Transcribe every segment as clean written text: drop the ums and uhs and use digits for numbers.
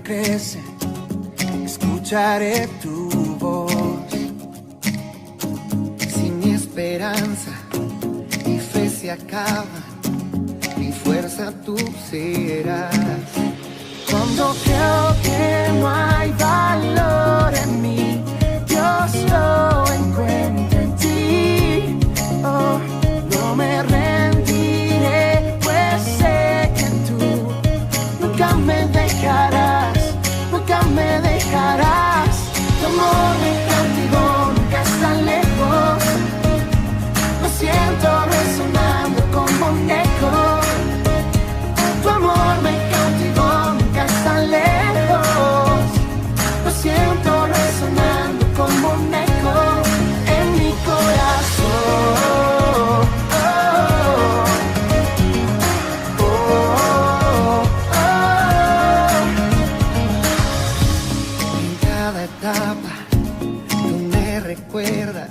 crece, escucharé tu voz. Si mi esperanza y fe se acaban, mi fuerza tú serás. Cuando creo que no hay valor en mí, Dios lo encuentra en ti. Oh, no me rendiré, pues sé que tú nunca me dejarás, nunca me dejarás. Tu amor me cautivó, nunca está lejos. Lo siento resonando como un eco. Tu amor me cautivó, nunca está lejos. Lo siento resonando como un eco en mi corazón. Tú me recuerdas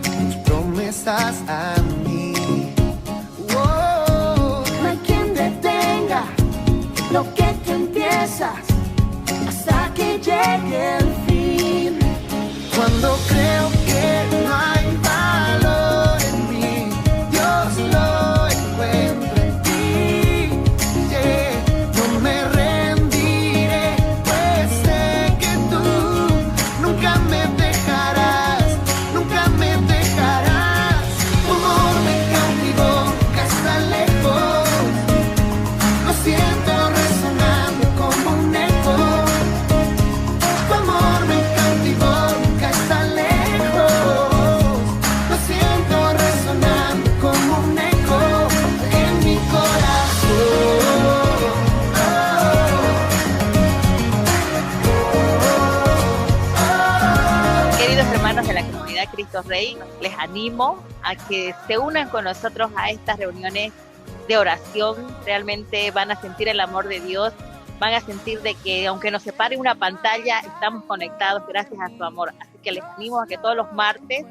tus promesas a mí. No hay quien detenga lo que tú empiezas hasta que llegue el fin. Cuando creo que no hay valor en mí, Dios lo encuentra en ti. Yeah. No me rendiré, pues sé que tú nunca me dejarás, nunca me dejarás. Tu amor me cautivó, nunca está lejos. Lo siento resonando como un eco. Tu amor me cautivó, nunca está lejos. Lo siento resonando como un eco en mi corazón. Queridos hermanos de la comunidad Cristo Rey, les animo a que se unan con nosotros a estas reuniones de oración. Realmente van a sentir el amor de Dios, van a sentir de que aunque nos separe una pantalla, estamos conectados gracias a su amor. Así que les animo a que todos los martes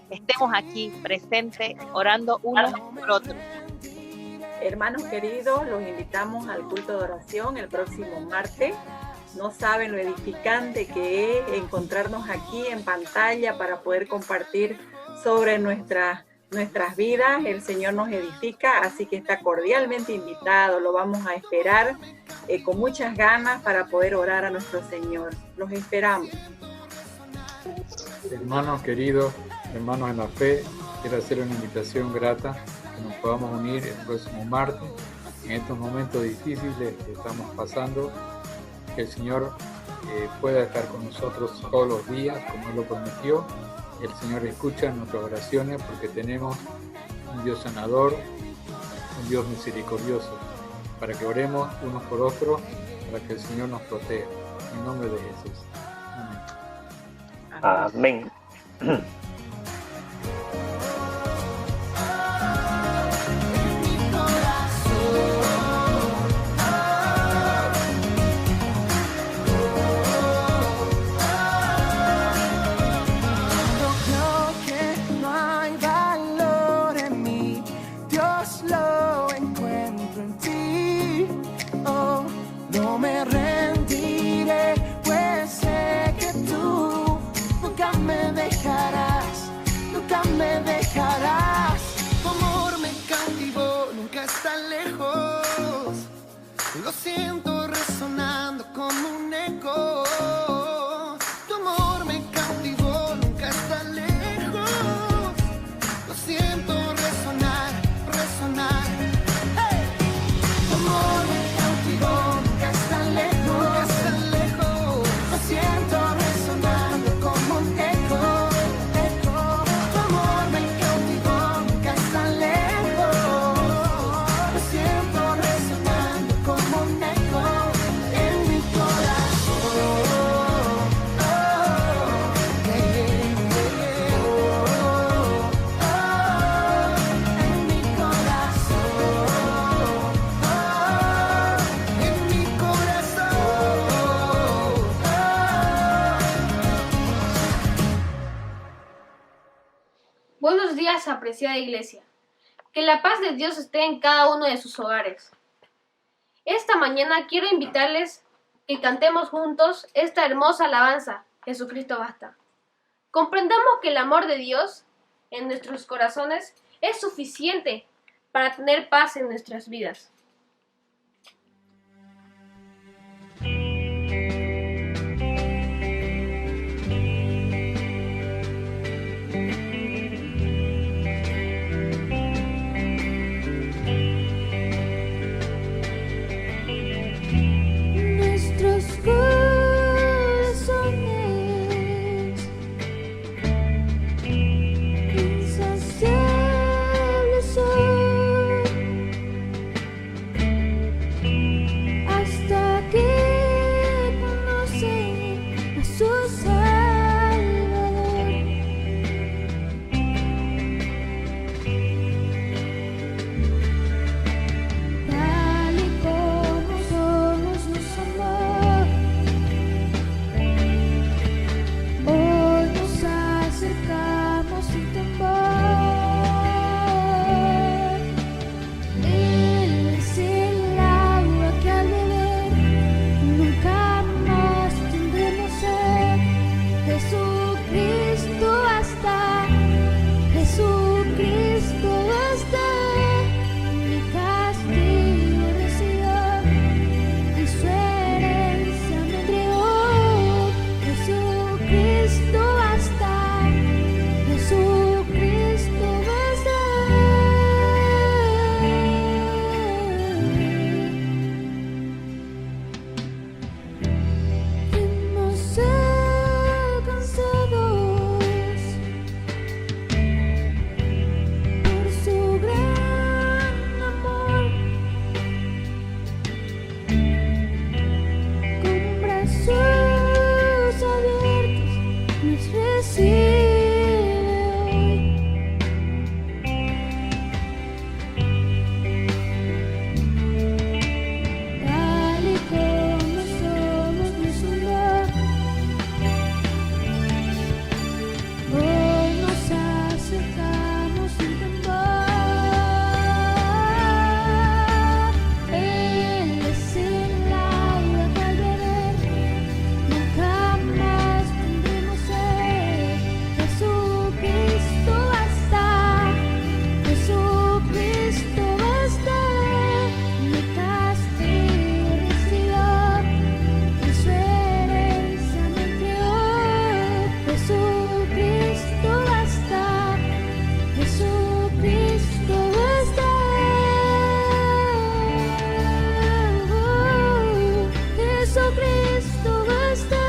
estemos aquí presentes, orando unos por otros. Hermanos queridos, los invitamos al culto de oración el próximo martes. No saben lo edificante que es encontrarnos aquí en pantalla para poder compartir sobre nuestras vidas. El Señor nos edifica, así que está cordialmente invitado. Lo vamos a esperar con muchas ganas para poder orar a nuestro Señor. Los esperamos. Hermanos queridos, hermanos en la fe, quiero hacer una invitación grata que nos podamos unir el próximo martes en estos momentos difíciles que estamos pasando. Que el Señor pueda estar con nosotros todos los días, como Él lo prometió. El Señor escucha nuestras oraciones porque tenemos un Dios sanador, un Dios misericordioso, para que oremos unos por otros, para que el Señor nos proteja. En nombre de Jesús. Amén. Amén. Lo siento resonando como un eco. Tu amor me cautivó, nunca está lejos. Lo siento resonar, resonar. Hey. Tu amor me cautivó, nunca está lejos, nunca está lejos. Lo siento resonando como un eco, eco. Tu amor me cautivó, nunca está lejos. Lo siento resonando como un eco en mi corazón. En mi corazón. En mi corazón. Buenos días, apreciada iglesia. Que la paz de Dios esté en cada uno de sus hogares. Esta mañana quiero invitarles que cantemos juntos esta hermosa alabanza, Jesucristo basta. Comprendamos que el amor de Dios en nuestros corazones es suficiente para tener paz en nuestras vidas. Nuestros corazones insaciables son hasta que conocen a su Salvador. Tal y como somos nos amó, hoy nos acercamos sin temor. Él es el agua que al beber nunca más tendremos sed. Jesucristo basta, Jesucristo basta. Mi castigo recibió y su herencia me entregó. Jesucristo basta, Jesucristo basta. Hemos alcanzados por su gran amor, con brazos abiertos nos recibe hoy. Tal y como somos nos amó, hoy nos acercamos sin temor. Él es el agua que al beber nunca más tendremos sed. Jesucristo basta, Jesucristo basta. Mi castigo recibió y su herencia me entregó. Jesucristo basta, Jesucristo basta. Jesucristo basta.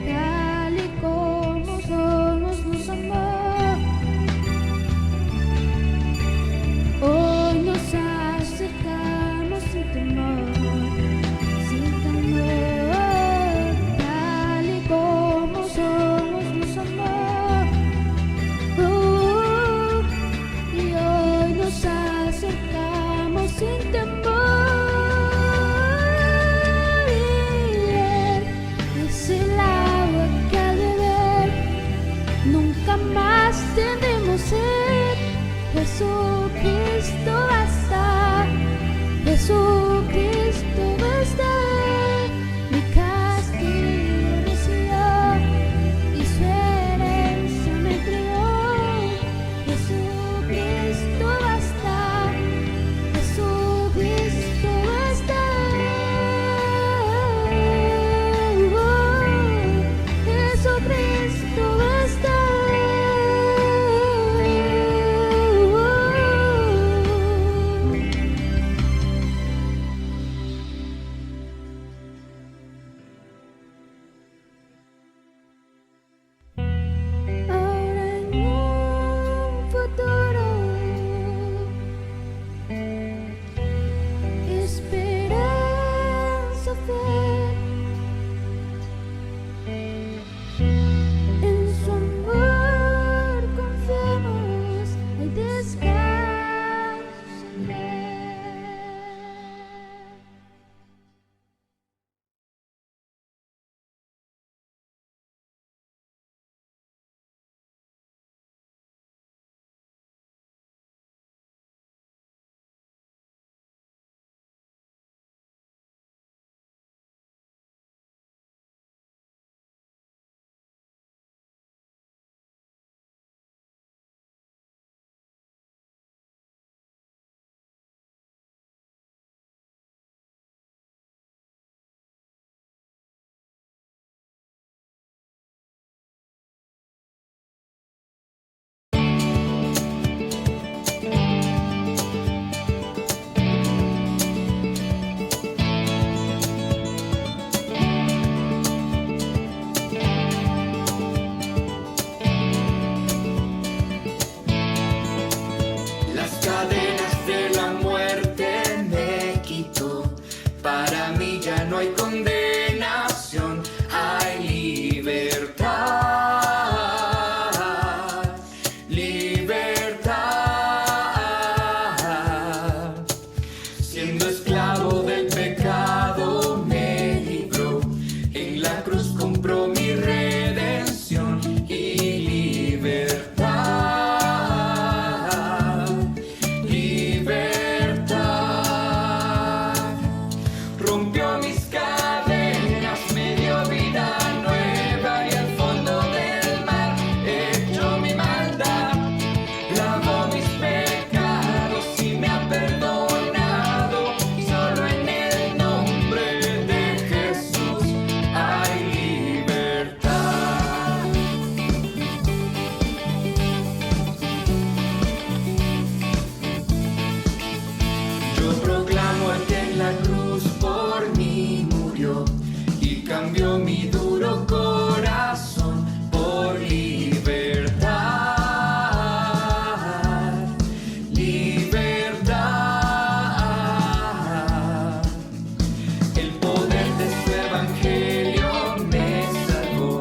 Tal y como somos nos amó, hoy nos acercamos sin temor, sin temor. Tal y como somos nos amó, y hoy nos acercamos sin temor. Y Él es el agua que al beber nunca más tendremos sed. Jesucristo basta, Jesucristo basta. Mi castigo recibió y su herencia me entregó. Jesucristo basta, Jesucristo Yo proclamo al que en la cruz por mí murió y cambió mi duro corazón por libertad, libertad. El poder de su evangelio me salvó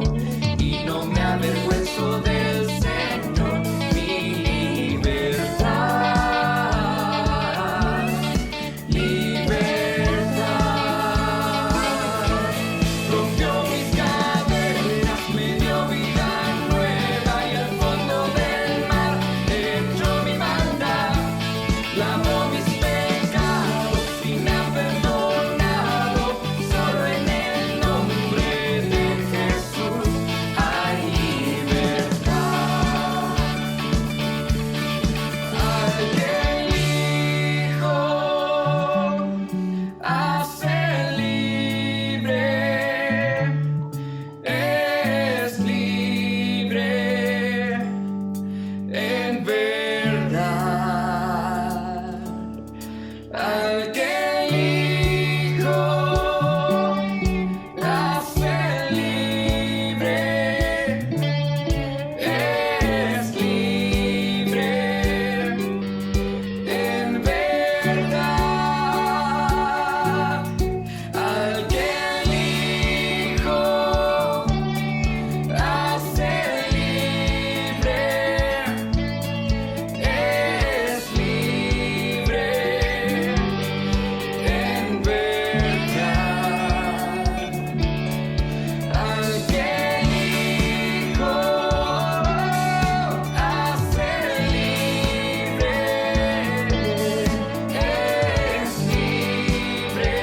y no me avergüenzo del Señor, mi libertad, libertad. Rompió mis cadenas, me dio vida nueva y al fondo del mar echó mi maldad. Lavó mis pecados y me ha perdonado. Solo en el nombre de Jesús hay libertad. Al que el Hijo hace libre, es libre en verdad. Al que el Hijo hace libre, es libre en verdad. Al que el Hijo hace libre, es libre en verdad. Al que el Hijo hace libre, es libre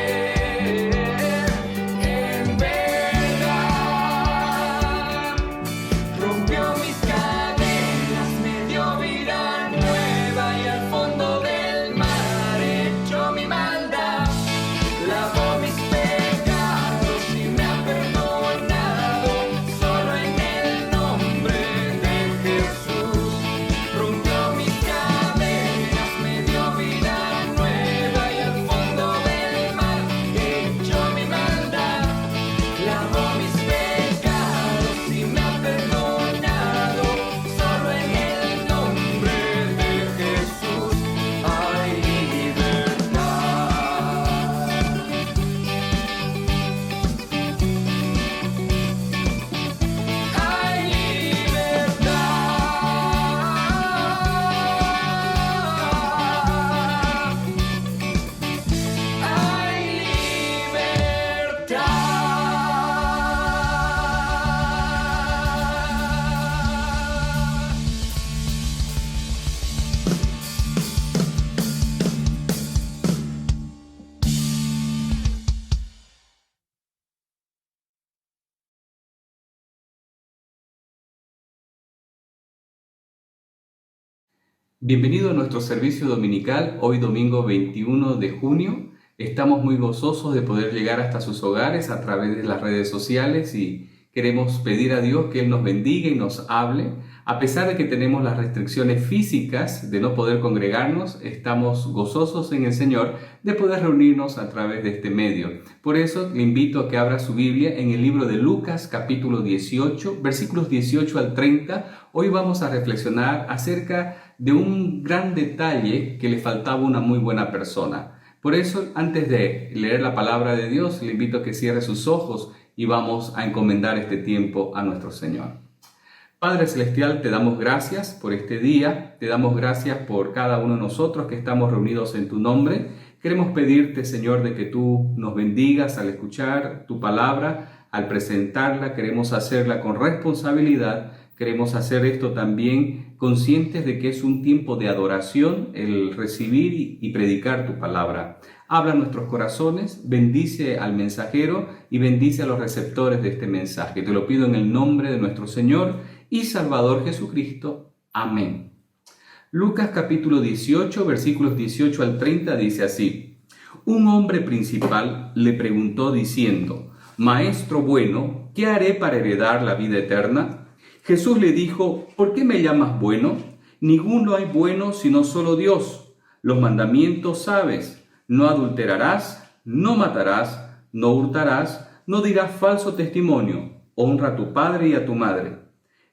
en verdad. Rompió mis cadenas, me dio vida nueva y al fondo del mar echó mi maldad. Lavó mis pecados y me ha perdonado. Solo en el nombre de Jesús. Rompió mis cadenas, me dio vida nueva y al fondo del mar echó mi maldad. Lavó mis pecados y me ha perdonado. Solo en el nombre de Jesús hay libertad. Hay libertad. Hay libertad. Bienvenido a nuestro servicio dominical, hoy domingo 21 de junio. Estamos muy gozosos de poder llegar hasta sus hogares a través de las redes sociales y queremos pedir a Dios que Él nos bendiga y nos hable. A pesar de que tenemos las restricciones físicas de no poder congregarnos, estamos gozosos en el Señor de poder reunirnos a través de este medio. Por eso le invito a que abra su Biblia en el libro de Lucas, capítulo 18, versículos 18 al 30. Hoy vamos a reflexionar acerca de un gran detalle que le faltaba a una muy buena persona. Por eso, antes de leer la palabra de Dios, le invito a que cierre sus ojos y vamos a encomendar este tiempo a nuestro Señor. Padre Celestial, te damos gracias por este día, te damos gracias por cada uno de nosotros que estamos reunidos en tu nombre. Queremos pedirte, Señor, de que tú nos bendigas al escuchar tu palabra, al presentarla. Queremos hacerla con responsabilidad, queremos hacer esto también conscientes de que es un tiempo de adoración, el recibir y predicar tu palabra. Habla a nuestros corazones, bendice al mensajero y bendice a los receptores de este mensaje. Te lo pido en el nombre de nuestro Señor y Salvador Jesucristo. Amén. Lucas capítulo 18, versículos 18 al 30 dice así: Un hombre principal le preguntó diciendo: Maestro bueno, ¿qué haré para heredar la vida eterna? Jesús le dijo: ¿Por qué me llamas bueno? Ninguno hay bueno sino solo Dios. Los mandamientos sabes: no adulterarás, no matarás, no hurtarás, no dirás falso testimonio, honra a tu padre y a tu madre.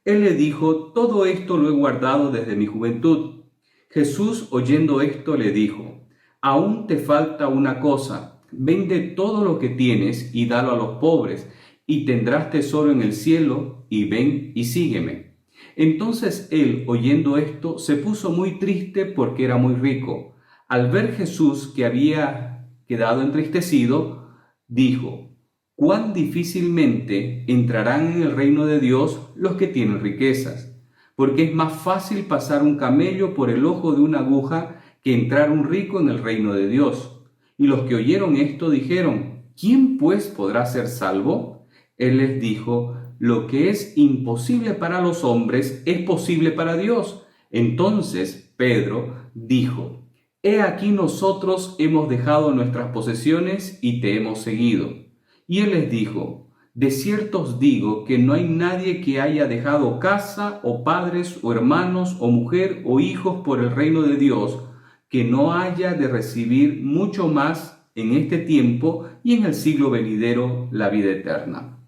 Él le dijo, todo esto lo he guardado desde mi juventud. Jesús, oyendo esto, le dijo, aún te falta una cosa, vende todo lo que tienes y dalo a los pobres, y tendrás tesoro en el cielo, y ven y sígueme. Entonces él, oyendo esto, se puso muy triste porque era muy rico. Al ver Jesús que había quedado entristecido, dijo, cuán difícilmente entrarán en el reino de Dios los que tienen riquezas, porque es más fácil pasar un camello por el ojo de una aguja que entrar un rico en el reino de Dios. Y los que oyeron esto dijeron, ¿quién pues podrá ser salvo? Él les dijo, lo que es imposible para los hombres es posible para Dios. Entonces Pedro dijo, he aquí nosotros hemos dejado nuestras posesiones y te hemos seguido. Y él les dijo, de cierto os digo que no hay nadie que haya dejado casa o padres o hermanos o mujer o hijos por el reino de Dios, que no haya de recibir mucho más en este tiempo y en el siglo venidero la vida eterna.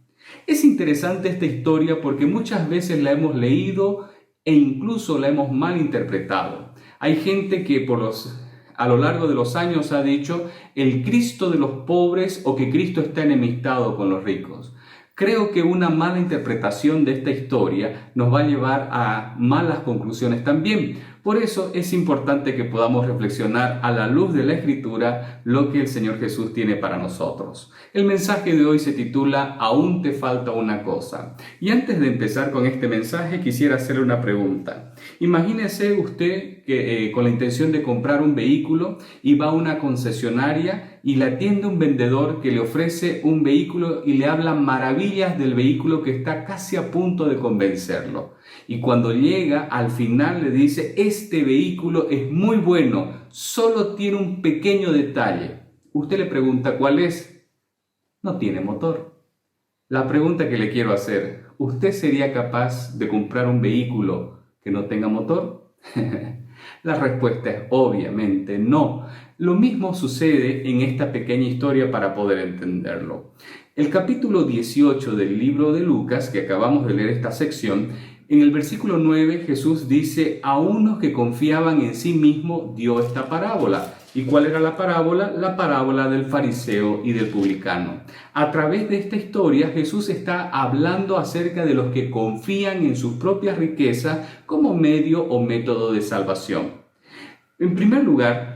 Es interesante esta historia porque muchas veces la hemos leído e incluso la hemos malinterpretado. Hay gente que a lo largo de los años ha dicho el Cristo de los pobres o que Cristo está enemistado con los ricos. Creo que una mala interpretación de esta historia nos va a llevar a malas conclusiones también. Por eso es importante que podamos reflexionar a la luz de la Escritura lo que el Señor Jesús tiene para nosotros. El mensaje de hoy se titula Aún te falta una cosa. Y antes de empezar con este mensaje quisiera hacerle una pregunta. Imagínese usted que con la intención de comprar un vehículo y va a una concesionaria y le atiende un vendedor que le ofrece un vehículo y le habla maravillas del vehículo que está casi a punto de convencerlo. Y cuando llega, al final le dice, este vehículo es muy bueno, solo tiene un pequeño detalle. Usted le pregunta, ¿cuál es? No tiene motor. La pregunta que le quiero hacer, ¿usted sería capaz de comprar un vehículo que no tenga motor? La respuesta es obviamente no. Lo mismo sucede en esta pequeña historia para poder entenderlo. El capítulo 18 del libro de Lucas, que acabamos de leer esta sección, en el versículo 9 Jesús dice, a unos que confiaban en sí mismo dio esta parábola. ¿Y cuál era la parábola? La parábola del fariseo y del publicano. A través de esta historia Jesús está hablando acerca de los que confían en sus propias riquezas como medio o método de salvación. En primer lugar,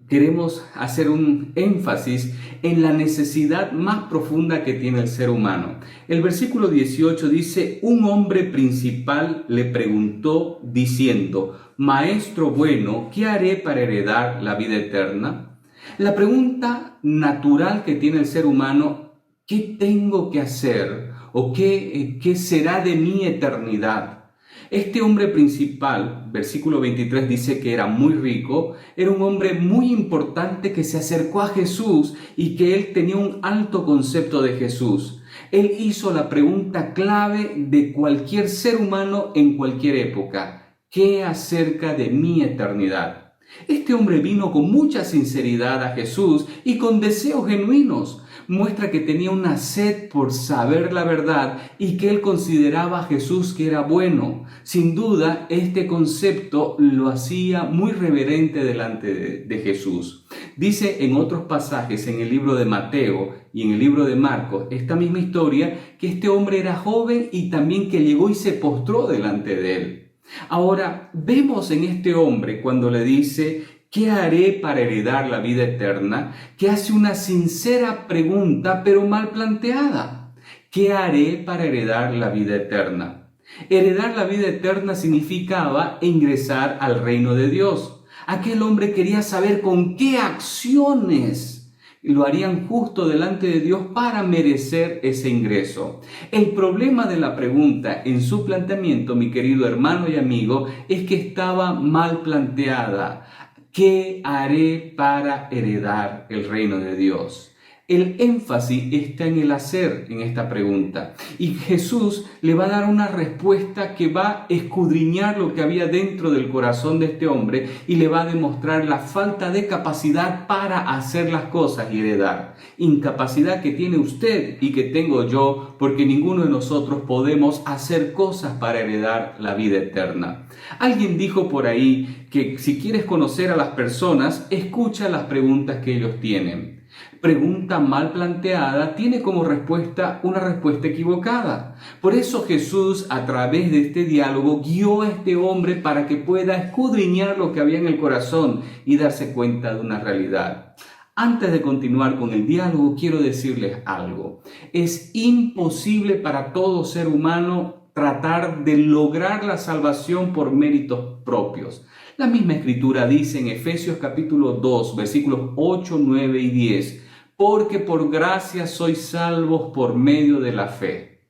queremos hacer un énfasis en la necesidad más profunda que tiene el ser humano. El versículo 18 dice, un hombre principal le preguntó diciendo, Maestro bueno, ¿qué haré para heredar la vida eterna? La pregunta natural que tiene el ser humano, ¿qué tengo que hacer? ¿O qué será de mi eternidad? Este hombre principal, versículo 23 dice que era muy rico, era un hombre muy importante que se acercó a Jesús y que él tenía un alto concepto de Jesús. Él hizo la pregunta clave de cualquier ser humano en cualquier época. ¿Qué acerca de mi eternidad? Este hombre vino con mucha sinceridad a Jesús y con deseos genuinos. Muestra que tenía una sed por saber la verdad y que él consideraba a Jesús que era bueno. Sin duda, este concepto lo hacía muy reverente delante de Jesús. Dice en otros pasajes, en el libro de Mateo y en el libro de Marcos, esta misma historia, que este hombre era joven y también que llegó y se postró delante de él. Ahora, vemos en este hombre cuando le dice, ¿qué haré para heredar la vida eterna? Que hace una sincera pregunta, pero mal planteada. ¿Qué haré para heredar la vida eterna? Heredar la vida eterna significaba ingresar al reino de Dios. Aquel hombre quería saber con qué acciones lo harían justo delante de Dios para merecer ese ingreso. El problema de la pregunta en su planteamiento, mi querido hermano y amigo, es que estaba mal planteada. ¿Qué haré para heredar el reino de Dios? El énfasis está en el hacer en esta pregunta. Y Jesús le va a dar una respuesta que va a escudriñar lo que había dentro del corazón de este hombre y le va a demostrar la falta de capacidad para hacer las cosas y heredar. Incapacidad que tiene usted y que tengo yo, porque ninguno de nosotros podemos hacer cosas para heredar la vida eterna. Alguien dijo por ahí que si quieres conocer a las personas, escucha las preguntas que ellos tienen. Pregunta mal planteada tiene como respuesta una respuesta equivocada. Por eso Jesús, a través de este diálogo, guió a este hombre para que pueda escudriñar lo que había en el corazón y darse cuenta de una realidad. Antes de continuar con el diálogo, quiero decirles algo. Es imposible para todo ser humano tratar de lograr la salvación por méritos propios. La misma Escritura dice en Efesios capítulo 2, versículos 8, 9 y 10, porque por gracia sois salvos por medio de la fe.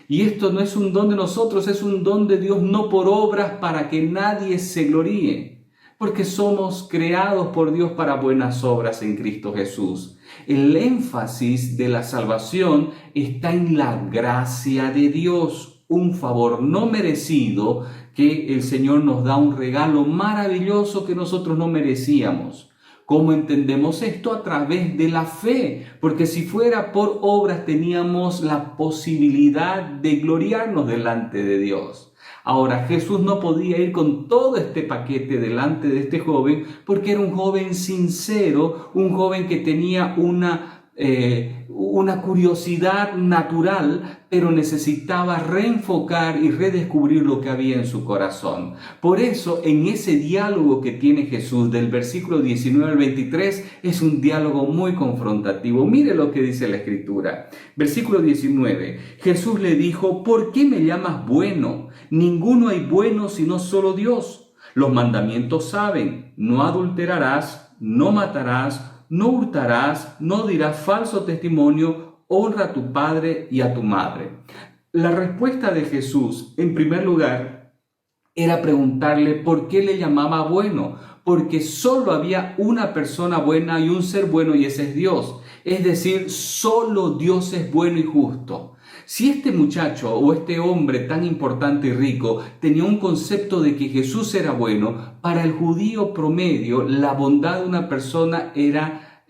Y esto no es un don de nosotros, es un don de Dios, no por obras para que nadie se gloríe, porque somos creados por Dios para buenas obras en Cristo Jesús. El énfasis de la salvación está en la gracia de Dios, un favor no merecido que el Señor nos da, un regalo maravilloso que nosotros no merecíamos. ¿Cómo entendemos esto? A través de la fe, porque si fuera por obras teníamos la posibilidad de gloriarnos delante de Dios. Ahora, Jesús no podía ir con todo este paquete delante de este joven porque era un joven sincero, un joven que tenía una curiosidad natural, pero necesitaba reenfocar y redescubrir lo que había en su corazón. Por eso, en ese diálogo que tiene Jesús del versículo 19 al 23, es un diálogo muy confrontativo. Mire lo que dice la Escritura. Versículo 19. Jesús le dijo: ¿por qué me llamas bueno? Ninguno hay bueno sino solo Dios. Los mandamientos saben: no adulterarás, no matarás, no hurtarás, no dirás falso testimonio, honra a tu padre y a tu madre. La respuesta de Jesús, en primer lugar, era preguntarle por qué le llamaba bueno, porque solo había una persona buena y un ser bueno, y ese es Dios. Es decir, solo Dios es bueno y justo. Si este muchacho o este hombre tan importante y rico tenía un concepto de que Jesús era bueno, para el judío promedio la bondad de una persona era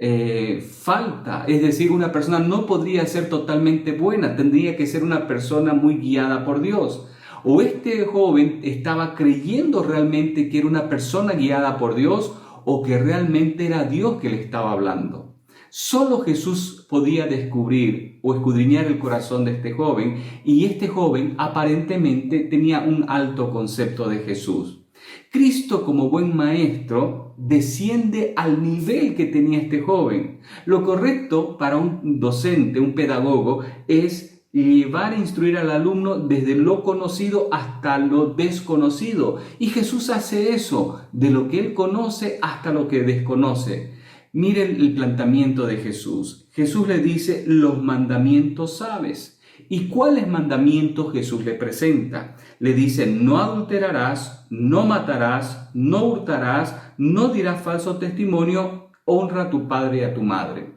falta, es decir, una persona no podría ser totalmente buena, tendría que ser una persona muy guiada por Dios. O este joven estaba creyendo realmente que era una persona guiada por Dios, o que realmente era Dios que le estaba hablando. Solo Jesús podía descubrir o escudriñar el corazón de este joven, y este joven aparentemente tenía un alto concepto de Jesús. Cristo, como buen maestro, desciende al nivel que tenía este joven. Lo correcto para un docente, un pedagogo, es llevar a instruir al alumno desde lo conocido hasta lo desconocido. Y Jesús hace eso, de lo que él conoce hasta lo que desconoce. Miren el planteamiento de Jesús. Jesús le dice: los mandamientos sabes. ¿Y cuáles mandamientos Jesús le presenta? Le dice: no adulterarás, no matarás, no hurtarás, no dirás falso testimonio, honra a tu padre y a tu madre.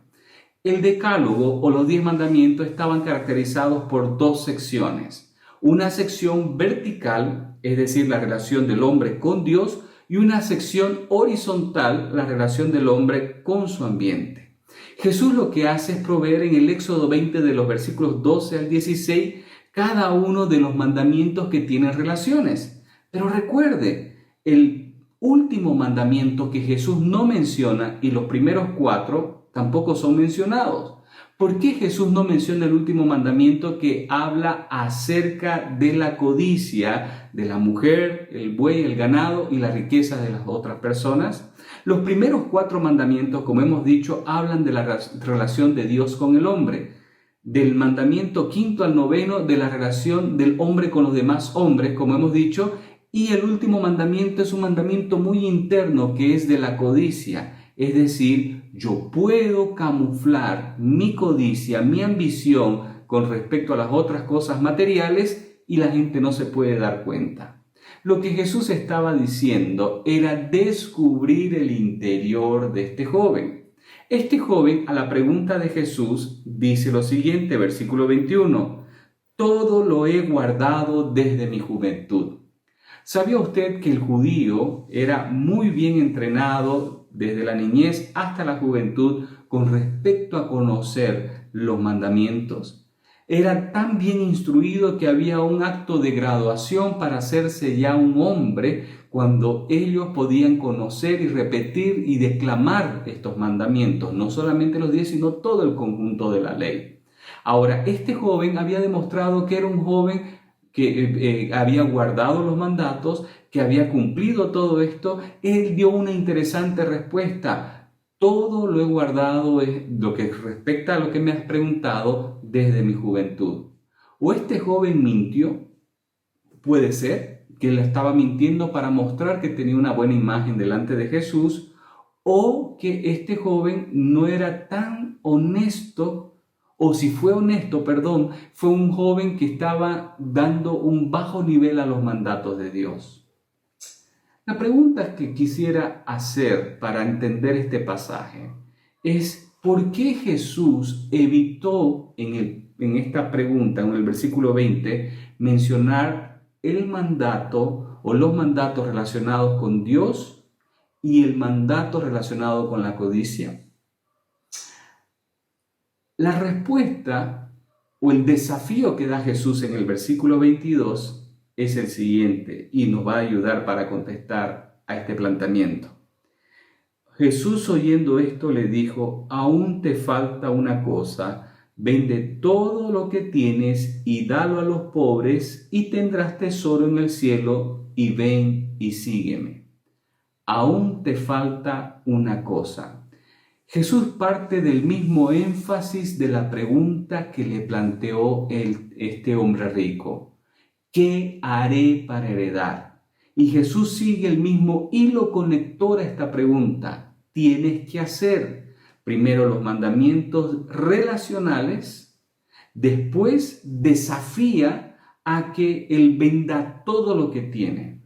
El decálogo o los 10 mandamientos estaban caracterizados por 2 secciones. Una sección vertical, es decir, la relación del hombre con Dios, y una sección horizontal, la relación del hombre con su ambiente. Jesús lo que hace es proveer en el Éxodo 20 de los versículos 12 al 16 cada uno de los mandamientos que tienen relaciones. Pero recuerde, el último mandamiento que Jesús no menciona y los primeros 4 tampoco son mencionados. ¿Por qué Jesús no menciona el último mandamiento que habla acerca de la codicia de la mujer, el buey, el ganado y la riqueza de las otras personas? Los primeros 4 mandamientos, como hemos dicho, hablan de la relación de Dios con el hombre. Del mandamiento 5º al 9º, de la relación del hombre con los demás hombres, como hemos dicho. Y el último mandamiento es un mandamiento muy interno, que es de la codicia. Es decir, yo puedo camuflar mi codicia, mi ambición con respecto a las otras cosas materiales y la gente no se puede dar cuenta. Lo que Jesús estaba diciendo era descubrir el interior de este joven. Este joven, a la pregunta de Jesús, dice lo siguiente, versículo 21, todo lo he guardado desde mi juventud. ¿Sabía usted que el judío era muy bien entrenado desde la niñez hasta la juventud con respecto a conocer los mandamientos? Era tan bien instruido que había un acto de graduación para hacerse ya un hombre cuando ellos podían conocer y repetir y declamar estos mandamientos, no solamente los 10, sino todo el conjunto de la ley. Ahora, este joven había demostrado que era un joven que había guardado los mandatos, que había cumplido todo esto. Él dio una interesante respuesta. Todo lo he guardado, lo que respecta a lo que me has preguntado, desde mi juventud. ¿O este joven mintió? Puede ser que él estaba mintiendo para mostrar que tenía una buena imagen delante de Jesús, o que este joven no era tan honesto, o si fue honesto, fue un joven que estaba dando un bajo nivel a los mandatos de Dios. La pregunta que quisiera hacer para entender este pasaje es ¿por qué Jesús evitó en esta pregunta, en el versículo 20, mencionar el mandato o los mandatos relacionados con Dios y el mandato relacionado con la codicia? La respuesta o el desafío que da Jesús en el versículo 22 es el siguiente y nos va a ayudar para contestar a este planteamiento. Jesús, oyendo esto, le dijo: aún te falta una cosa, vende todo lo que tienes y dalo a los pobres y tendrás tesoro en el cielo, y ven y sígueme. Aún te falta una cosa. Jesús parte del mismo énfasis de la pregunta que le planteó este hombre rico. ¿Qué haré para heredar? Y Jesús sigue el mismo hilo conector a esta pregunta. Tienes que hacer primero los mandamientos relacionales, después desafía a que él venda todo lo que tiene.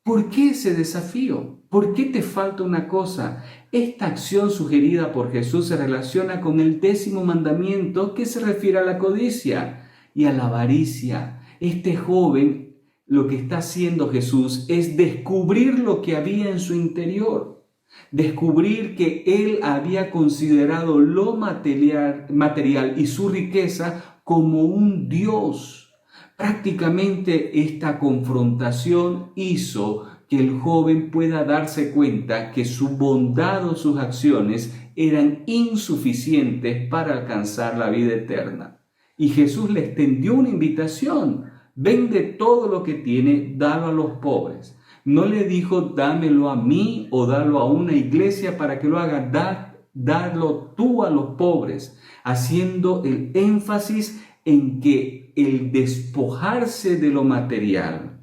¿Por qué ese desafío? ¿Por qué te falta una cosa? Esta acción sugerida por Jesús se relaciona con el 10º mandamiento, que se refiere a la codicia y a la avaricia. Este joven, lo que está haciendo Jesús es descubrir lo que había en su interior, descubrir que él había considerado lo material y su riqueza como un Dios. Prácticamente esta confrontación hizo que el joven pueda darse cuenta que su bondad o sus acciones eran insuficientes para alcanzar la vida eterna. Y Jesús le extendió una invitación: vende todo lo que tiene, dalo a los pobres. No le dijo dámelo a mí o dalo a una iglesia para que lo haga, dadlo tú a los pobres, haciendo el énfasis en que el despojarse de lo material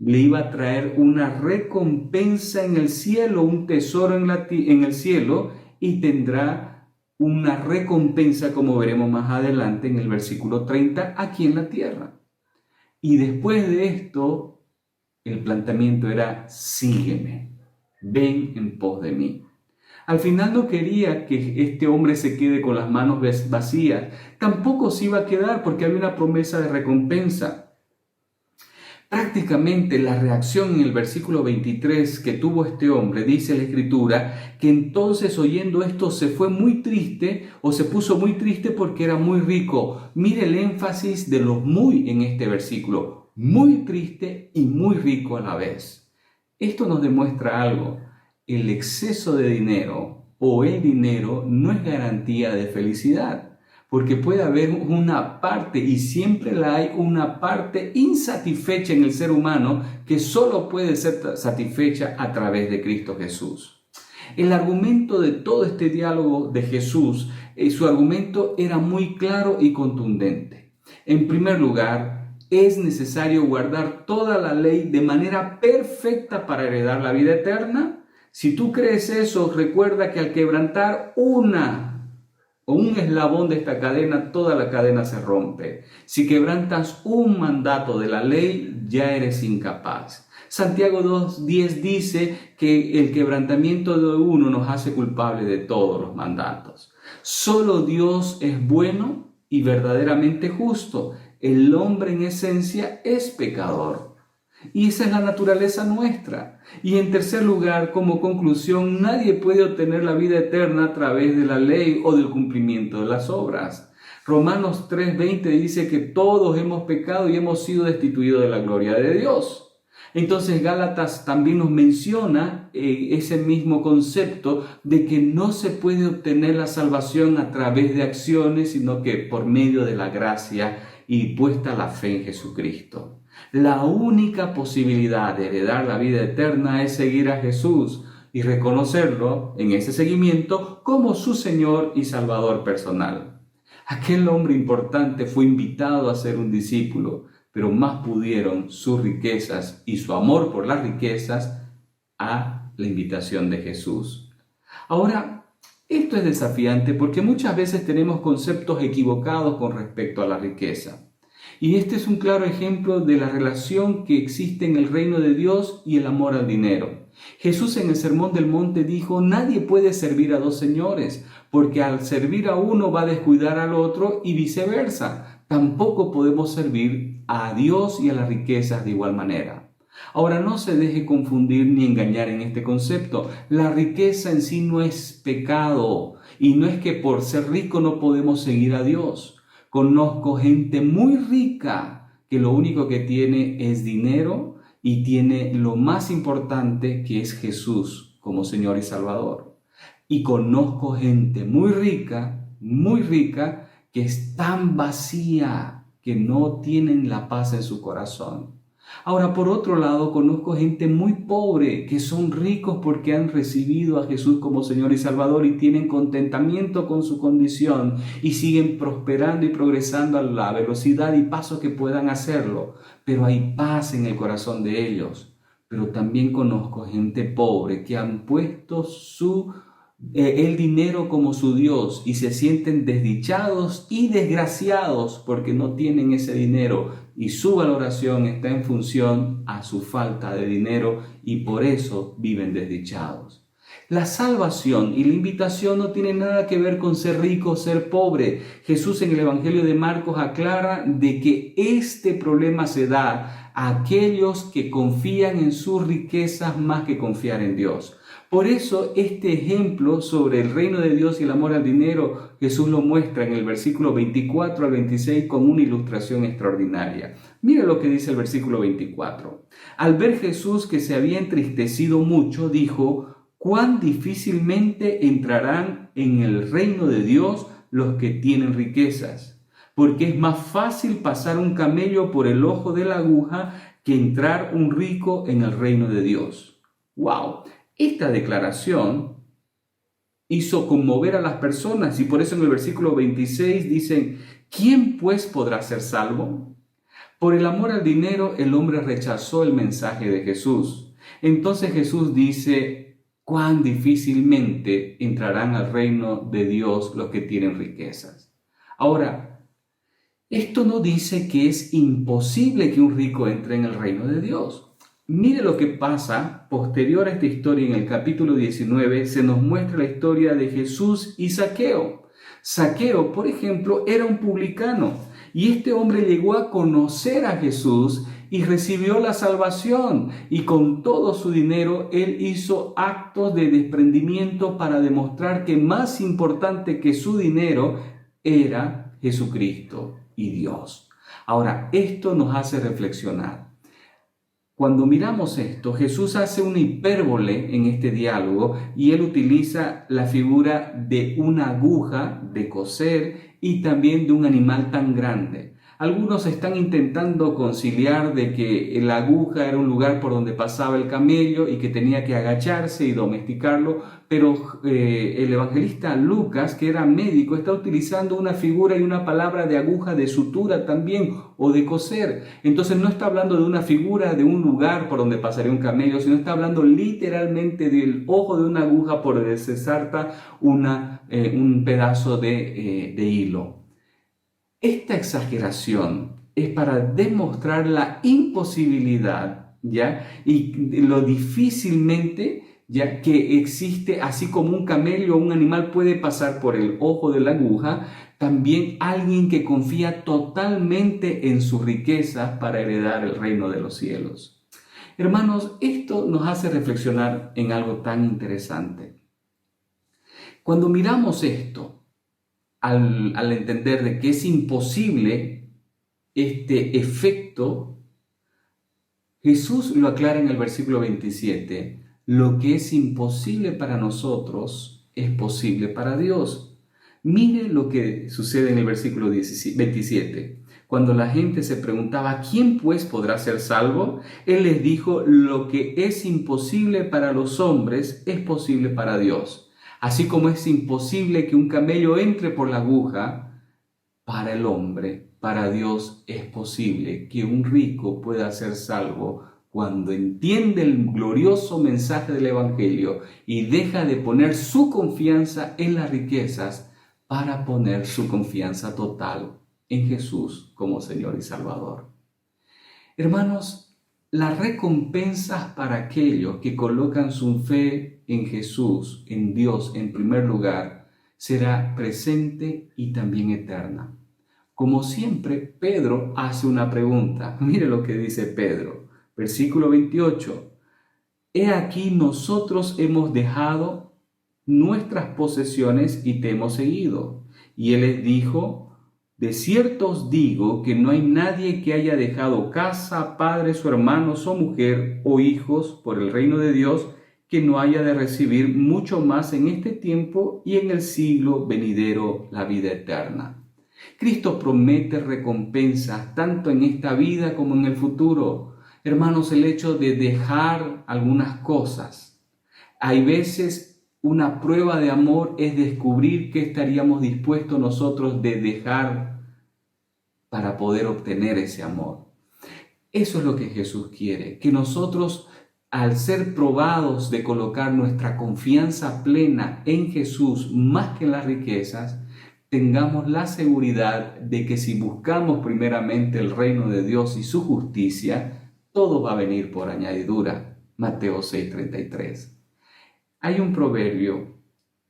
le iba a traer una recompensa en el cielo, un tesoro en el cielo, y tendrá una recompensa, como veremos más adelante en el versículo 30, aquí en la tierra. Y después de esto, el planteamiento era: sígueme, ven en pos de mí. Al final no quería que este hombre se quede con las manos vacías. Tampoco se iba a quedar, porque había una promesa de recompensa. Prácticamente la reacción en el versículo 23 que tuvo este hombre, dice la Escritura, que entonces oyendo esto se fue muy triste, o se puso muy triste porque era muy rico. Mire el énfasis de lo muy en este versículo: muy triste y muy rico a la vez. Esto nos demuestra algo: el exceso de dinero o el dinero no es garantía de felicidad. Porque puede haber una parte, y siempre la hay, una parte insatisfecha en el ser humano que solo puede ser satisfecha a través de Cristo Jesús. El argumento de todo este diálogo de Jesús, su argumento era muy claro y contundente. En primer lugar, es necesario guardar toda la ley de manera perfecta para heredar la vida eterna. Si tú crees eso, recuerda que al quebrantar un eslabón de esta cadena, toda la cadena se rompe. Si quebrantas un mandato de la ley, ya eres incapaz. Santiago 2:10 dice que el quebrantamiento de uno nos hace culpable de todos los mandatos. Solo Dios es bueno y verdaderamente justo. El hombre en esencia es pecador. Y esa es la naturaleza nuestra. Y en tercer lugar, como conclusión, nadie puede obtener la vida eterna a través de la ley o del cumplimiento de las obras. Romanos 3:20 dice que todos hemos pecado y hemos sido destituidos de la gloria de Dios. Entonces Gálatas también nos menciona ese mismo concepto de que no se puede obtener la salvación a través de acciones, sino que por medio de la gracia y puesta la fe en Jesucristo. La única posibilidad de heredar la vida eterna es seguir a Jesús y reconocerlo en ese seguimiento como su Señor y Salvador personal. Aquel hombre importante fue invitado a ser un discípulo, pero más pudieron sus riquezas y su amor por las riquezas a la invitación de Jesús. Ahora, esto es desafiante porque muchas veces tenemos conceptos equivocados con respecto a la riqueza. Y este es un claro ejemplo de la relación que existe en el reino de Dios y el amor al dinero. Jesús en el Sermón del Monte dijo: nadie puede servir a dos señores, porque al servir a uno va a descuidar al otro y viceversa. Tampoco podemos servir a Dios y a las riquezas de igual manera. Ahora, no se deje confundir ni engañar en este concepto. La riqueza en sí no es pecado y no es que por ser rico no podemos seguir a Dios. Conozco gente muy rica que lo único que tiene es dinero y tiene lo más importante, que es Jesús como Señor y Salvador. Y conozco gente muy rica, que es tan vacía que no tienen la paz en su corazón. Ahora, por otro lado, conozco gente muy pobre que son ricos porque han recibido a Jesús como Señor y Salvador y tienen contentamiento con su condición y siguen prosperando y progresando a la velocidad y paso que puedan hacerlo, pero hay paz en el corazón de ellos. Pero también conozco gente pobre que han puesto el dinero como su Dios y se sienten desdichados y desgraciados porque no tienen ese dinero y su valoración está en función a su falta de dinero y por eso viven desdichados. La salvación y la invitación no tienen nada que ver con ser rico o ser pobre. Jesús en el Evangelio de Marcos aclara de que este problema se da a aquellos que confían en sus riquezas más que confiar en Dios. Por eso este ejemplo sobre el reino de Dios y el amor al dinero, Jesús lo muestra en el versículo 24 al 26 con una ilustración extraordinaria. Mira lo que dice el versículo 24. Al ver Jesús que se había entristecido mucho, dijo: «Cuán difícilmente entrarán en el reino de Dios los que tienen riquezas, porque es más fácil pasar un camello por el ojo de la aguja que entrar un rico en el reino de Dios». ¡Wow! Esta declaración hizo conmover a las personas y por eso en el versículo 26 dicen: ¿quién pues podrá ser salvo? Por el amor al dinero el hombre rechazó el mensaje de Jesús. Entonces Jesús dice: cuán difícilmente entrarán al reino de Dios los que tienen riquezas. Ahora, esto no dice que es imposible que un rico entre en el reino de Dios. Mire lo que pasa posterior a esta historia. En el capítulo 19 se nos muestra la historia de Jesús y Zaqueo. Zaqueo, por ejemplo, era un publicano y este hombre llegó a conocer a Jesús y recibió la salvación, y con todo su dinero él hizo actos de desprendimiento para demostrar que más importante que su dinero era Jesucristo y Dios. Ahora, esto nos hace reflexionar. Cuando miramos esto, Jesús hace una hipérbole en este diálogo y él utiliza la figura de una aguja de coser y también de un animal tan grande. Algunos están intentando conciliar de que la aguja era un lugar por donde pasaba el camello y que tenía que agacharse y domesticarlo, pero el evangelista Lucas, que era médico, está utilizando una figura y una palabra de aguja de sutura también, o de coser. Entonces no está hablando de una figura de un lugar por donde pasaría un camello, sino está hablando literalmente del ojo de una aguja por donde se salta un pedazo de hilo. Esta exageración es para demostrar la imposibilidad ¿ya? Y lo difícilmente, ya que existe, así como un camello o un animal puede pasar por el ojo de la aguja, también alguien que confía totalmente en sus riquezas para heredar el reino de los cielos. Hermanos, esto nos hace reflexionar en algo tan interesante. Cuando miramos esto, al entender de que es imposible este efecto, Jesús lo aclara en el versículo 27. Lo que es imposible para nosotros es posible para Dios. Mire lo que sucede en el versículo 27. Cuando la gente se preguntaba, ¿quién pues podrá ser salvo? Él les dijo, lo que es imposible para los hombres es posible para Dios. Así como es imposible que un camello entre por la aguja, para el hombre, para Dios es posible que un rico pueda ser salvo cuando entiende el glorioso mensaje del Evangelio y deja de poner su confianza en las riquezas para poner su confianza total en Jesús como Señor y Salvador. Hermanos, las recompensas para aquellos que colocan su fe en Jesús, en Dios en primer lugar, será presente y también eterna. Como siempre, Pedro hace una pregunta. Mire lo que dice Pedro, versículo 28. He aquí nosotros hemos dejado nuestras posesiones y te hemos seguido. Y él les dijo, de cierto os digo que no hay nadie que haya dejado casa, padres o hermanos o mujer o hijos por el reino de Dios que no haya de recibir mucho más en este tiempo y en el siglo venidero la vida eterna. Cristo promete recompensas tanto en esta vida como en el futuro. Hermanos, el hecho de dejar algunas cosas. Hay veces una prueba de amor es descubrir qué estaríamos dispuestos nosotros de dejar para poder obtener ese amor. Eso es lo que Jesús quiere, que nosotros, al ser probados de colocar nuestra confianza plena en Jesús más que en las riquezas, tengamos la seguridad de que si buscamos primeramente el reino de Dios y su justicia, todo va a venir por añadidura. Mateo 6:33. Hay un proverbio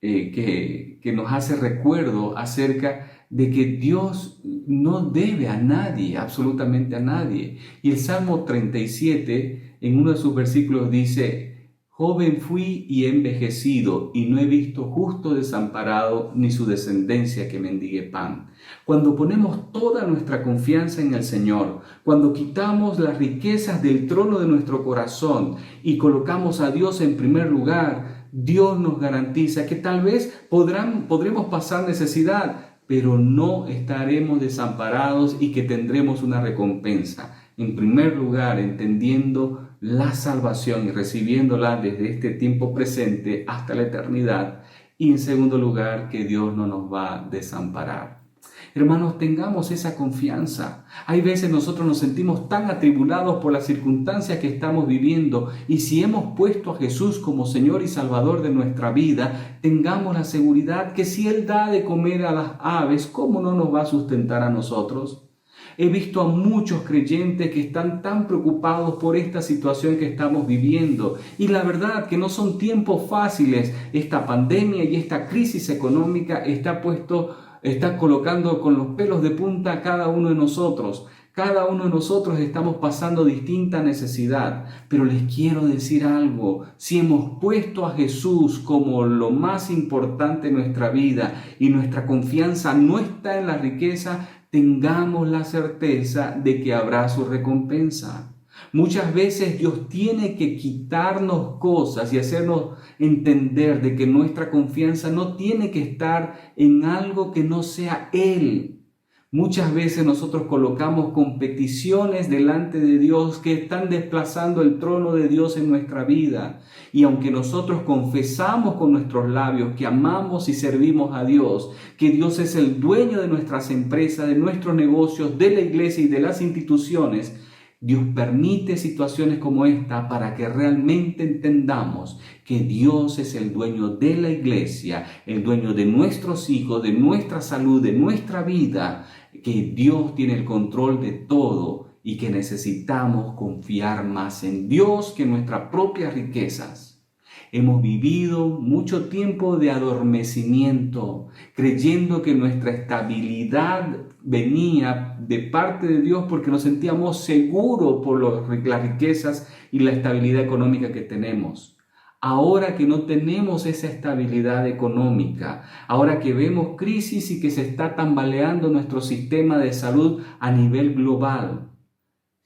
que nos hace recuerdo acerca de que Dios no debe a nadie, absolutamente a nadie. Y el Salmo 37, en uno de sus versículos dice, joven fui y he envejecido, y no he visto justo desamparado, ni su descendencia que mendigue pan. Cuando ponemos toda nuestra confianza en el Señor, cuando quitamos las riquezas del trono de nuestro corazón y colocamos a Dios en primer lugar, Dios nos garantiza que tal vez podremos pasar necesidad, pero no estaremos desamparados y que tendremos una recompensa. En primer lugar, entendiendo la salvación y recibiéndola desde este tiempo presente hasta la eternidad. Y en segundo lugar, que Dios no nos va a desamparar. Hermanos, tengamos esa confianza. Hay veces nosotros nos sentimos tan atribulados por las circunstancias que estamos viviendo, y si hemos puesto a Jesús como Señor y Salvador de nuestra vida, tengamos la seguridad que si Él da de comer a las aves, ¿cómo no nos va a sustentar a nosotros? He visto a muchos creyentes que están tan preocupados por esta situación que estamos viviendo, y la verdad que no son tiempos fáciles. Esta pandemia y esta crisis económica está colocando con los pelos de punta a cada uno de nosotros. Cada uno de nosotros estamos pasando distinta necesidad, pero les quiero decir algo. Si hemos puesto a Jesús como lo más importante en nuestra vida y nuestra confianza no está en la riqueza, tengamos la certeza de que habrá su recompensa. Muchas veces Dios tiene que quitarnos cosas y hacernos entender de que nuestra confianza no tiene que estar en algo que no sea Él. Muchas veces nosotros colocamos competiciones delante de Dios que están desplazando el trono de Dios en nuestra vida. Y aunque nosotros confesamos con nuestros labios que amamos y servimos a Dios, que Dios es el dueño de nuestras empresas, de nuestros negocios, de la iglesia y de las instituciones, Dios permite situaciones como esta para que realmente entendamos que Dios es el dueño de la iglesia, el dueño de nuestros hijos, de nuestra salud, de nuestra vida, que Dios tiene el control de todo y que necesitamos confiar más en Dios que en nuestras propias riquezas. Hemos vivido mucho tiempo de adormecimiento, creyendo que nuestra estabilidad venía de parte de Dios porque nos sentíamos seguros por las riquezas y la estabilidad económica que tenemos. Ahora que no tenemos esa estabilidad económica, ahora que vemos crisis y que se está tambaleando nuestro sistema de salud a nivel global,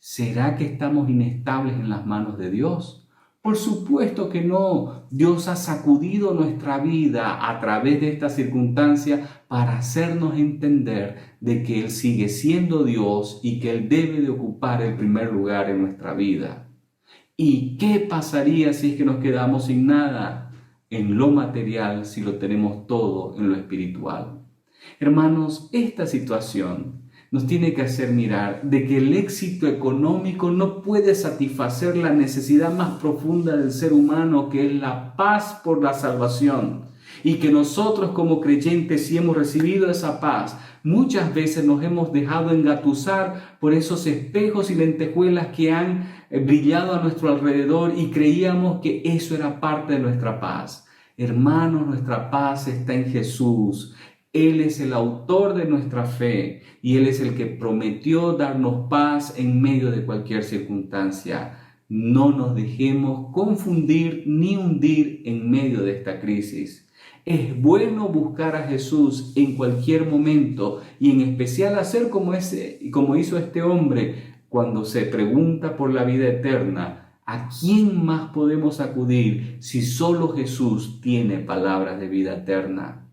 ¿será que estamos inestables en las manos de Dios? Por supuesto que no. Dios ha sacudido nuestra vida a través de esta circunstancia para hacernos entender de que Él sigue siendo Dios y que Él debe de ocupar el primer lugar en nuestra vida. ¿Y qué pasaría si es que nos quedamos sin nada en lo material si lo tenemos todo en lo espiritual? Hermanos, esta situación nos tiene que hacer mirar de que el éxito económico no puede satisfacer la necesidad más profunda del ser humano, que es la paz por la salvación. Y que nosotros como creyentes, si hemos recibido esa paz, muchas veces nos hemos dejado engatusar por esos espejos y lentejuelas que han brillado a nuestro alrededor y creíamos que eso era parte de nuestra paz. Hermanos, nuestra paz está en Jesús. Él es el autor de nuestra fe y Él es el que prometió darnos paz en medio de cualquier circunstancia. No nos dejemos confundir ni hundir en medio de esta crisis. Es bueno buscar a Jesús en cualquier momento y en especial hacer como hizo este hombre cuando se pregunta por la vida eterna. ¿A quién más podemos acudir si solo Jesús tiene palabras de vida eterna?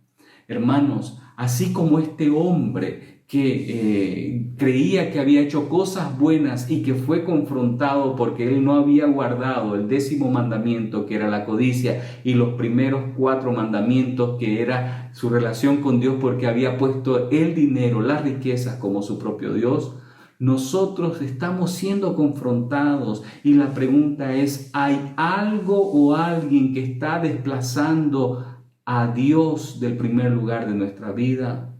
Hermanos, así como este hombre que creía que había hecho cosas buenas y que fue confrontado porque él no había guardado el 10º mandamiento, que era la codicia, y los primeros 4 mandamientos, que era su relación con Dios, porque había puesto el dinero, las riquezas como su propio Dios, nosotros estamos siendo confrontados y la pregunta es, ¿hay algo o alguien que está desplazando a Dios del primer lugar de nuestra vida?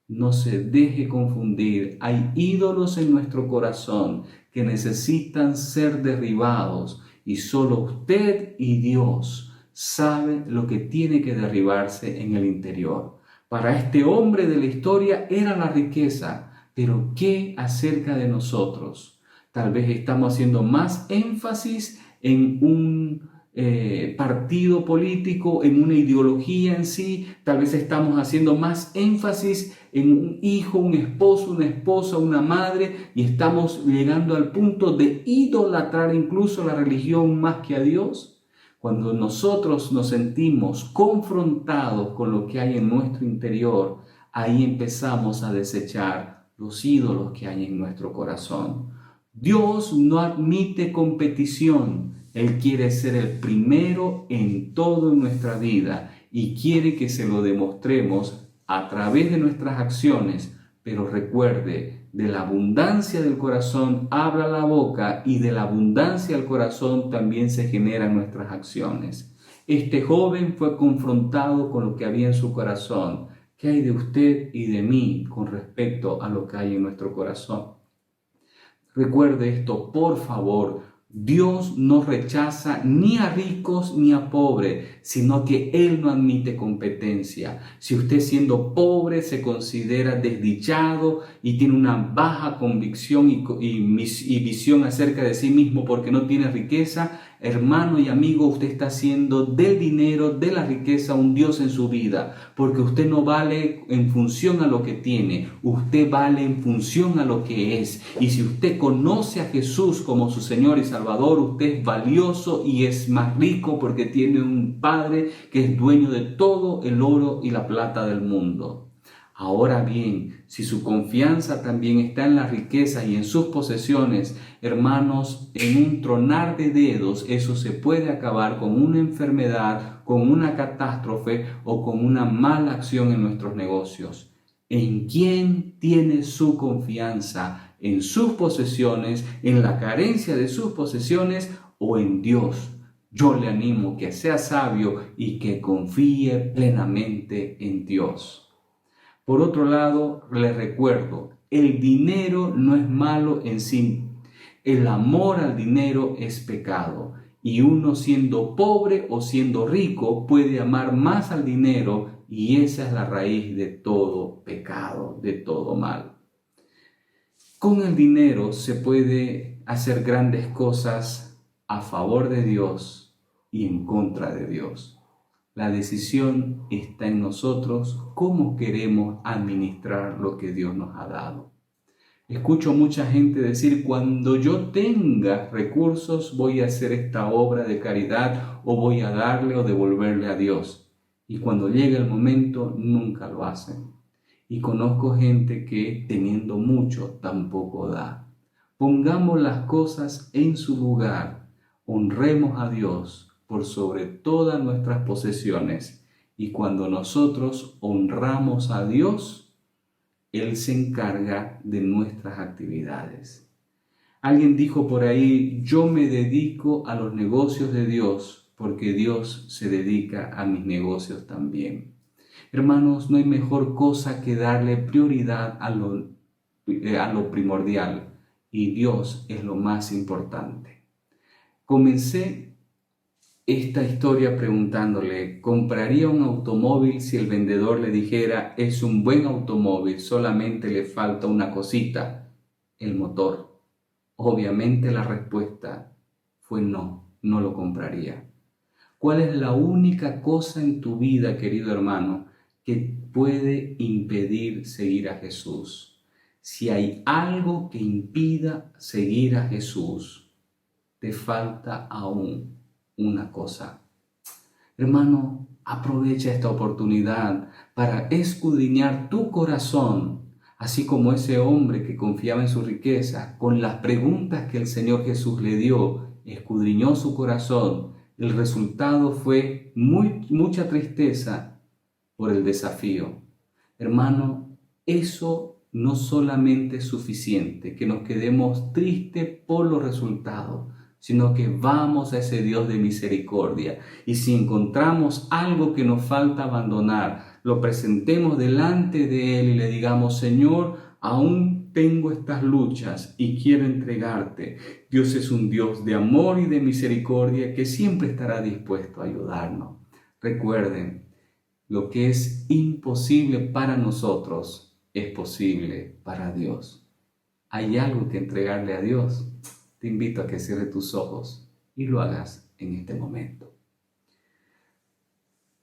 No se deje confundir. Hay ídolos en nuestro corazón que necesitan ser derribados y solo usted y Dios saben lo que tiene que derribarse en el interior. Para este hombre de la historia era la riqueza, pero ¿qué acerca de nosotros? Tal vez estamos haciendo más énfasis en un partido político, en una ideología en sí. Tal vez estamos haciendo más énfasis en un hijo, un esposo, una esposa, una madre, y estamos llegando al punto de idolatrar incluso la religión más que a Dios. Cuando nosotros nos sentimos confrontados con lo que hay en nuestro interior, ahí empezamos a desechar los ídolos que hay en nuestro corazón. Dios no admite competición. Él quiere ser el primero en todo en nuestra vida y quiere que se lo demostremos a través de nuestras acciones. Pero recuerde, de la abundancia del corazón habla la boca y de la abundancia del corazón también se generan nuestras acciones. Este joven fue confrontado con lo que había en su corazón. ¿Qué hay de usted y de mí con respecto a lo que hay en nuestro corazón? Recuerde esto, por favor. Dios no rechaza ni a ricos ni a pobres, sino que Él no admite competencia. Si usted siendo pobre se considera desdichado y tiene una baja convicción y visión acerca de sí mismo porque no tiene riqueza, hermano y amigo, usted está haciendo del dinero, de la riqueza, un Dios en su vida, porque usted no vale en función a lo que tiene, usted vale en función a lo que es. Y si usted conoce a Jesús como su Señor y Salvador, usted es valioso y es más rico porque tiene un Padre que es dueño de todo el oro y la plata del mundo. Ahora bien, si su confianza también está en la riqueza y en sus posesiones, hermanos, en un tronar de dedos, eso se puede acabar con una enfermedad, con una catástrofe o con una mala acción en nuestros negocios. ¿En quién tiene su confianza? ¿En sus posesiones, en la carencia de sus posesiones o en Dios? Yo le animo que sea sabio y que confíe plenamente en Dios. Por otro lado, les recuerdo, el dinero no es malo en sí El amor al dinero es pecado. Y uno siendo pobre o siendo rico puede amar más al dinero, y esa es la raíz de todo pecado, de todo mal. Con el dinero se puede hacer grandes cosas a favor de Dios y en contra de Dios. La decisión está en nosotros, cómo queremos administrar lo que Dios nos ha dado. Escucho mucha gente decir, cuando yo tenga recursos voy a hacer esta obra de caridad o voy a darle o devolverle a Dios. Y cuando llega el momento nunca lo hacen. Y conozco gente que teniendo mucho tampoco da. Pongamos las cosas en su lugar. Honremos a Dios por sobre todas nuestras posesiones. Y cuando nosotros honramos a Dios, Él se encarga de nuestras actividades. Alguien dijo por ahí, yo me dedico a los negocios de Dios porque Dios se dedica a mis negocios también. Hermanos, no hay mejor cosa que darle prioridad a lo primordial, y Dios es lo más importante. Comencé esta historia preguntándole, ¿compraría un automóvil si el vendedor le dijera, es un buen automóvil, solamente le falta una cosita, el motor? Obviamente la respuesta fue no, no lo compraría. ¿Cuál es la única cosa en tu vida, querido hermano, que puede impedir seguir a Jesús? Si hay algo que impida seguir a Jesús, te falta aún una cosa. Hermano, aprovecha esta oportunidad para escudriñar tu corazón, así como ese hombre que confiaba en su riqueza, con las preguntas que el Señor Jesús le dio, escudriñó su corazón. El resultado fue mucha tristeza por el desafío. Hermano, eso no solamente es suficiente, que nos quedemos tristes por los resultados, sino que vamos a ese Dios de misericordia. Y si encontramos algo que nos falta abandonar, lo presentemos delante de Él y le digamos, Señor, aún tengo estas luchas y quiero entregarte. Dios es un Dios de amor y de misericordia que siempre estará dispuesto a ayudarnos. Recuerden, lo que es imposible para nosotros es posible para Dios. ¿Hay algo que entregarle a Dios? Te invito a que cierres tus ojos y lo hagas en este momento.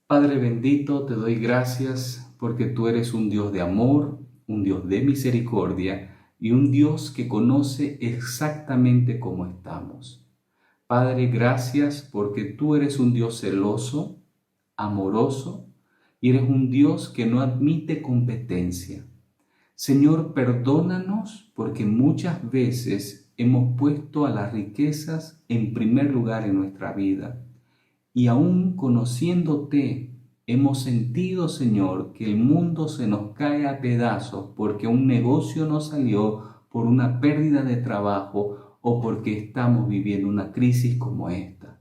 Padre bendito, te doy gracias porque tú eres un Dios de amor, un Dios de misericordia y un Dios que conoce exactamente cómo estamos. Padre, gracias porque tú eres un Dios celoso, amoroso y eres un Dios que no admite competencia. Señor, perdónanos porque muchas veces hemos puesto a las riquezas en primer lugar en nuestra vida. Y aún conociéndote, hemos sentido, Señor, que el mundo se nos cae a pedazos porque un negocio no salió, por una pérdida de trabajo o porque estamos viviendo una crisis como esta.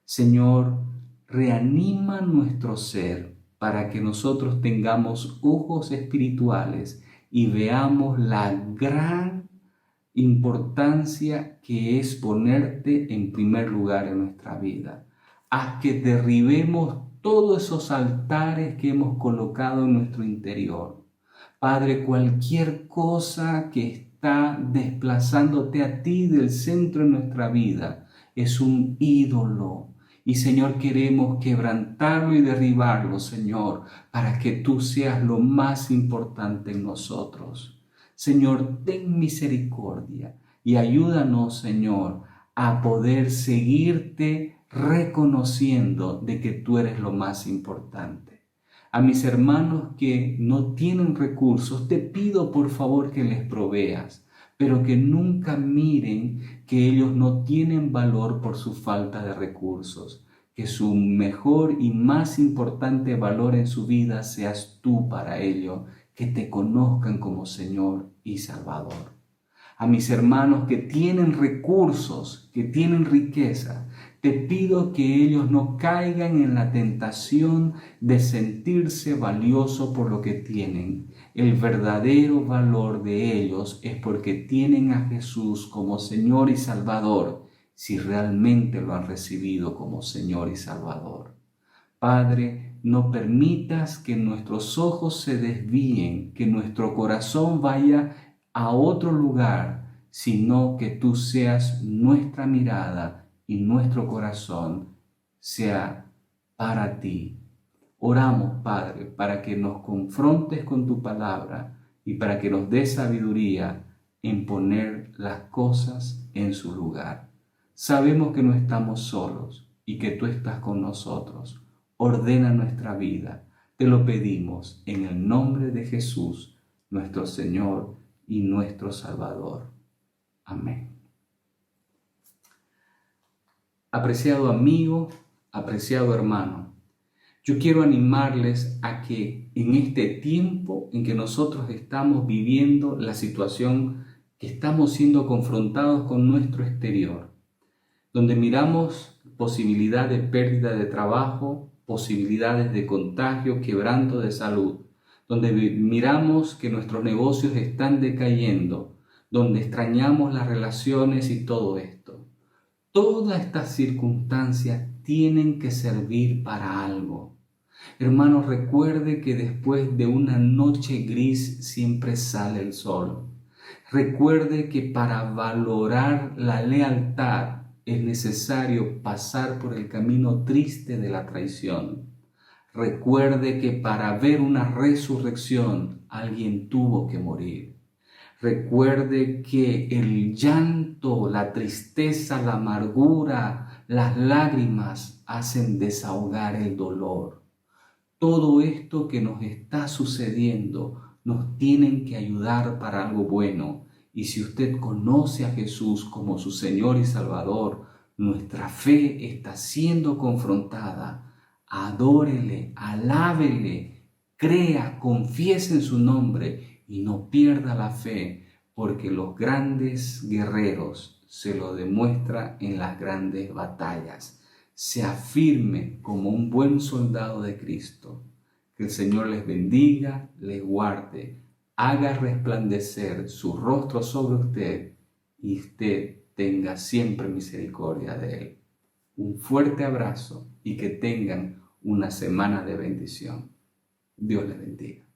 Señor, reanima nuestro ser para que nosotros tengamos ojos espirituales y veamos la gran importancia que es ponerte en primer lugar en nuestra vida. Haz que derribemos todos esos altares que hemos colocado en nuestro interior. Padre, cualquier cosa que está desplazándote a ti del centro de nuestra vida es un ídolo. Y Señor, queremos quebrantarlo y derribarlo, Señor, para que tú seas lo más importante en nosotros. Señor, ten misericordia y ayúdanos, Señor, a poder seguirte reconociendo de que tú eres lo más importante. A mis hermanos que no tienen recursos, te pido por favor que les proveas, pero que nunca miren que ellos no tienen valor por su falta de recursos, que su mejor y más importante valor en su vida seas tú para ellos, que te conozcan como Señor y Salvador. A mis hermanos que tienen recursos, que tienen riqueza, te Te pido que ellos no caigan en la tentación de sentirse valiosos por lo que tienen. El verdadero valor de ellos es porque tienen a Jesús como Señor y Salvador, si realmente lo han recibido como Señor y Salvador. Padre, no permitas que nuestros ojos se desvíen, que nuestro corazón vaya a otro lugar, sino que tú seas nuestra mirada y nuestro corazón sea para ti. Oramos, Padre, para que nos confrontes con tu palabra y para que nos des sabiduría en poner las cosas en su lugar. Sabemos que no estamos solos y que tú estás con nosotros. Ordena nuestra vida. Te lo pedimos en el nombre de Jesús, nuestro Señor y nuestro Salvador. Amén. Apreciado amigo, apreciado hermano, yo quiero animarles a que en este tiempo en que nosotros estamos viviendo la situación que estamos siendo confrontados con nuestro exterior, donde miramos posibilidad de pérdida de trabajo, posibilidades de contagio, quebranto de salud, donde miramos que nuestros negocios están decayendo, donde extrañamos las relaciones y todo esto. Todas estas circunstancias tienen que servir para algo. Hermanos, recuerde que después de una noche gris siempre sale el sol. Recuerde que para valorar la lealtad es necesario pasar por el camino triste de la traición. Recuerde que para ver una resurrección alguien tuvo que morir. Recuerde que el llanto, la tristeza, la amargura, las lágrimas hacen desahogar el dolor. Todo esto que nos está sucediendo nos tienen que ayudar para algo bueno. Y si usted conoce a Jesús como su Señor y Salvador, nuestra fe está siendo confrontada. Adórele, alábele, crea, confiese en su nombre y no pierda la fe, porque los grandes guerreros se lo demuestra en las grandes batallas. Sea firme como un buen soldado de Cristo. Que el Señor les bendiga, les guarde, haga resplandecer su rostro sobre usted y usted tenga siempre misericordia de él. Un fuerte abrazo y que tengan una semana de bendición. Dios les bendiga.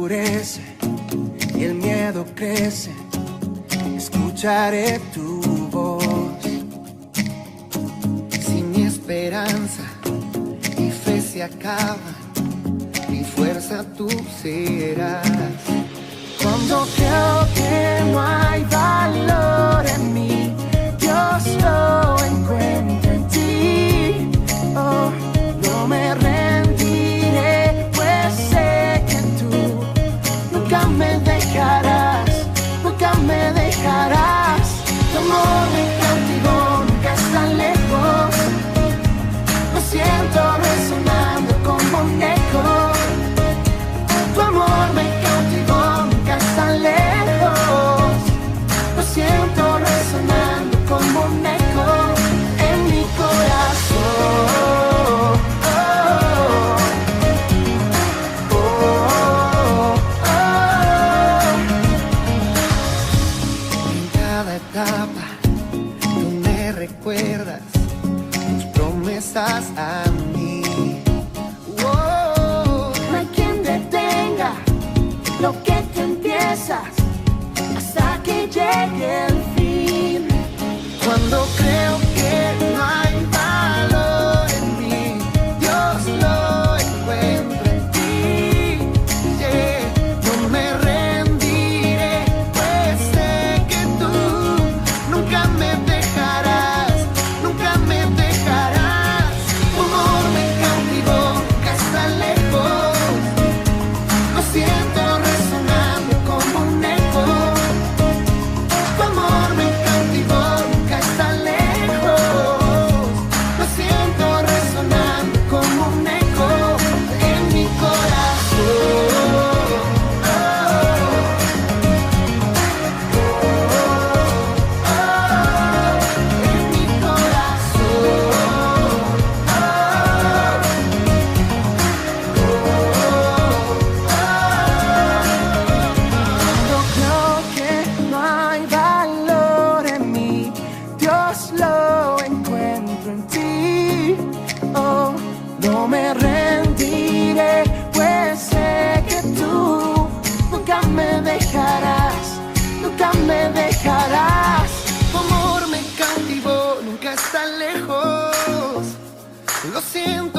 oscurece y el miedo crece, escucharé tu voz. Si mi esperanza y fe se acaban, mi fuerza tú serás. Cuando creo que no hay valor en mí, Dios lo encuentra en ti. Oh, no me rendiré, pues sé que tú nunca me dejarás, nunca me dejarás. Tu amor me cautivó, nunca está lejos. Lo siento resonando como un eco. Tu amor me cautivó, nunca está lejos. Lo siento resonando como un eco en mi corazón. Etapa, tú me recuerdas tus promesas a mí. No hay quien detenga lo que tú empiezas hasta que llegue el fin. Cuando creo que no hay valor en mí, Dios lo encuentra en ti. Yeah. No me rendiré, pues sé que tú nunca me dejarás, nunca me dejarás. Tu amor me cautivó, nunca está lejos. Lo siento resonando como un eco. Tu amor me cautivó, nunca está lejos. Lo siento resonando como un eco en mi corazón. En mi corazón. Yo creo que no hay valor en mí, Dios lo encuentro en ti. Oh, no me rendiré, pues sé que tú nunca me dejarás, nunca me dejarás. Tu amor me cautivó, nunca está lejos. Lo siento